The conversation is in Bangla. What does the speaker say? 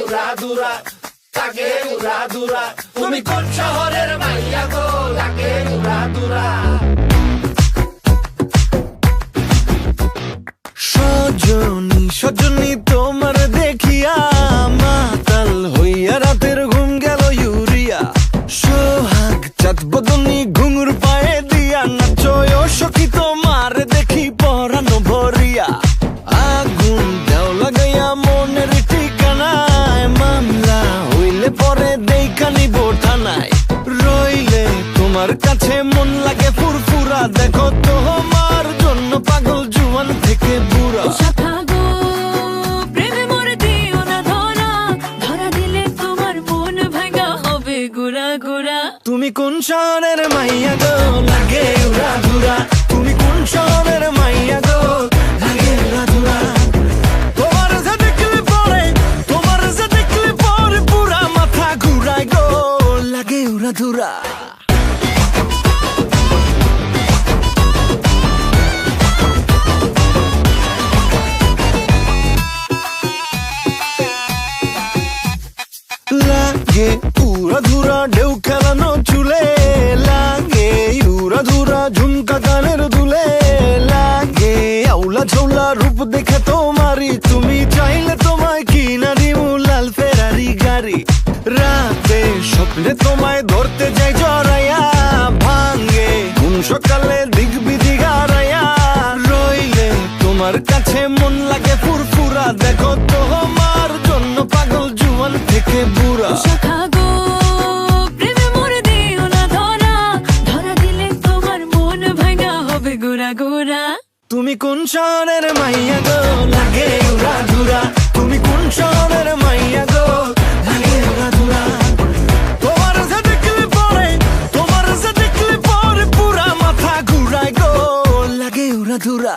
উড়াধুরা, লাগে উড়াধুরা। তুমি কোন শহরের মাইয়া গো, লাগে উড়াধুরা। সজনী সজনী তোমার দেখিয়া মাতাল হইয়া রাতের ঘুম গেল ইউরিয়া। সোহাগ চাঁদ বদনী ঘুঙুর পায়ে দিয়া নাচয় সখী তোমার দেখি পরানো ভরিয়া। আগুন দেও লাগাইয়া মনের ঠিকানায়, মামলা হইলে পরে দেইখানি বোঠানায়। রইলে তোমার কাছে মন লাগে ফুরফুরা, দেখো তোমার জন্য পাগল জুয়ান থেকে বুড়া। শাখা গো প্রেমে মরে দিও না ধরা, ধরা দিলে তোমার মন ভাঙা হবে গুড়া গুড়া। তুমি কোন শহরের মাইয়া গো, লাগে উড়াধুরা। তুমি কোন শহরের মাইয়া গো, লাগে উড়াধুরা। তোমার যে দেখলে পরে, তোমার যে দেখলে পরে পুরা মাথা ঘুরায় গো, লাগে উড়াধুরা। লাগে উড়াধুরা ঢেউ খেলানো চুলে, লাগে উড়াধুরা ঝুমকা গানের দুলে, লাগে আউলা ঝৌলা রূপ দেখে তোমারি, তুমি চাইলে তোমায় কিনা দিমু লাল ফেরারি গাড়ি। রাতে স্বপ্নে তোমায় ধরতে যাই জড়াইয়া, ভাঙ্গে কোন সকালে দিক বিধি গারাইয়া। রইলে তোমার কাছে মন লাগে ফুরফুরা, দেখো তোমার জন্য পাগল জুয়ান থেকে বুড়া। শাখা গো প্রেমে মরে দিও না ধরা, ধরা দিলে তোমার মন ভাঙা হবে গুড়া গুড়া। তুমি কোন শহরের মাইয়া গো, লাগে উড়াধুরা। তুমি কোন শহরের মাইয়া গো, লাগে উড়াধুরা। তোমার যে দেখলে পরে, তোমার যে দেখলে পরে পুরা মাথা ঘুরায় গো, লাগে উড়াধুরা।